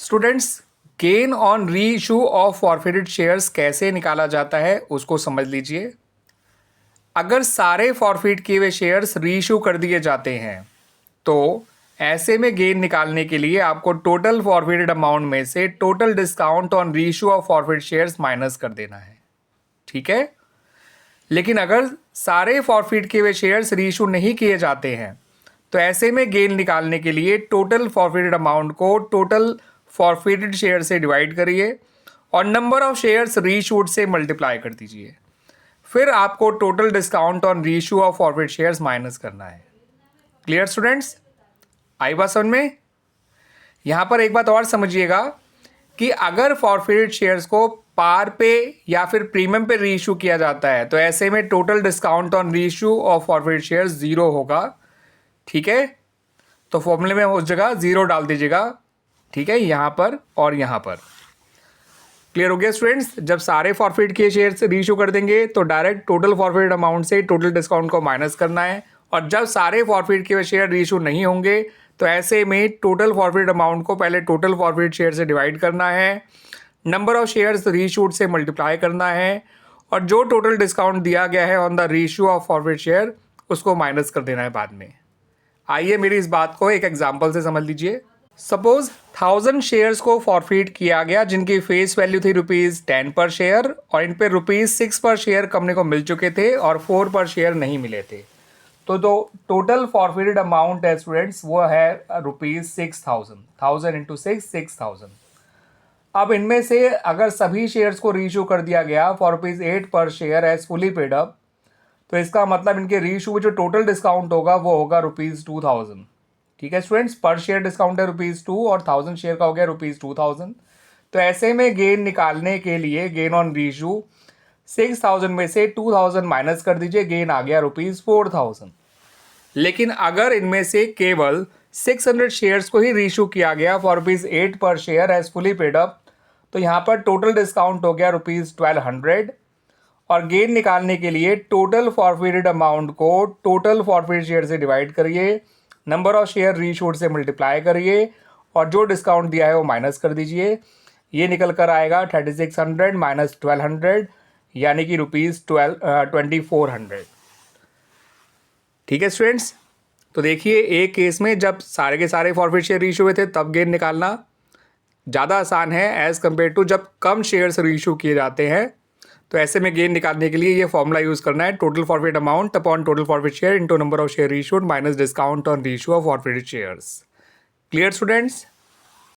Students, gain on री issue of forfeited shares कैसे निकाला जाता है उसको समझ लीजिए। अगर सारे फॉरफिट किए हुए शेयर्स री इशू कर दिए जाते हैं तो ऐसे में गेन निकालने के लिए आपको टोटल फॉरफिटेड अमाउंट में से टोटल डिस्काउंट ऑन री issue of forfeit shares minus कर देना है। ठीक है, लेकिन अगर सारे फॉरफिट किए हुए शेयर्स री इशू नहीं किए जाते हैं तो ऐसे में गेन निकालने के लिए टोटल फॉरफिटेड अमाउंट को टोटल फॉरफिटेड शेयर से डिवाइड करिए और नंबर ऑफ शेयर्स रीइशूड से मल्टीप्लाई कर दीजिए। फिर आपको total discount on reissue of forfeit shares minus करना है। क्लियर स्टूडेंट्स, आई बात समझ में? यहाँ पर एक बात और समझिएगा कि अगर फॉरफिटेड शेयर्स को पार पे या फिर प्रीमियम पे रीइशू किया जाता है तो ऐसे में total discount on reissue of forfeited shares zero होगा। ठीक है, तो फॉर्मूले में उस जगह जीरो डाल दीजिएगा। ठीक है, यहाँ पर और यहाँ पर। क्लियर हो गया स्टूडेंट्स? जब सारे फॉरफिट किए शेयर्स रीइशू कर देंगे तो डायरेक्ट टोटल फॉरफिट अमाउंट से टोटल डिस्काउंट को माइनस करना है, और जब सारे फॉरफिट किए शेयर रीइशू नहीं होंगे तो ऐसे में टोटल फॉरफिट अमाउंट को पहले टोटल फॉरफिट शेयर से डिवाइड करना है, नंबर ऑफ शेयर्स रीइशूड से मल्टीप्लाई करना है, और जो टोटल डिस्काउंट दिया गया है on the reissue of forfeit share उसको माइनस कर देना है बाद में। आइए मेरी इस बात को एक एग्जाम्पल से समझ लीजिए। सपोज 1000 शेयर्स को फॉरफिट किया गया जिनकी फेस वैल्यू थी ₹10 पर शेयर, और इन पे ₹6 पर शेयर कंपनी को मिल चुके थे और 4 पर शेयर नहीं मिले थे। तो टोटल फॉरफिटेड अमाउंट है स्टूडेंट्स वो है ₹6000। 1000 इंटू 6000। अब इनमें से अगर सभी शेयर्स को रीइशू कर दिया गया for ₹8 per share as fully paid up, तो इसका मतलब इनके रीइशू में जो टोटल डिस्काउंट होगा वो होगा ₹2000। ठीक है स्टूडेंट्स, पर शेयर डिस्काउंट है ₹2 और 1000 शेयर का हो गया ₹2000। तो ऐसे में गेन निकालने के लिए गेन ऑन रीइशू 6000 में से 2000 माइनस कर दीजिए, गेन आ गया ₹4000। लेकिन अगर इनमें से केवल 600 शेयर्स को ही रीइशू किया गया for ₹8 per share as fully paid up, तो यहाँ पर टोटल डिस्काउंट हो गया ₹1200, और गेन निकालने के लिए टोटल फॉरफिटेड अमाउंट को टोटल फॉरफिट शेयर से डिवाइड करिए, नंबर ऑफ शेयर रीइशूड से मल्टीप्लाई करिए, और जो डिस्काउंट दिया है वो माइनस कर दीजिए। ये निकल कर आएगा 3600 माइनस 1200 यानी कि ₹2400। ठीक है स्टूडेंट्स, तो देखिए एक केस में जब सारे के सारे फॉरफिट शेयर रीइशू हुए थे तब गेन निकालना ज़्यादा आसान है एज़ कम्पेयर टू जब कम शेयर्स रीइशू किए जाते हैं। तो ऐसे में गेन निकालने के लिए ये फॉर्मूला यूज़ करना है, total forfeit amount upon total forfeit share into number of share reissued minus discount on reissue of forfeited shares. Clear students?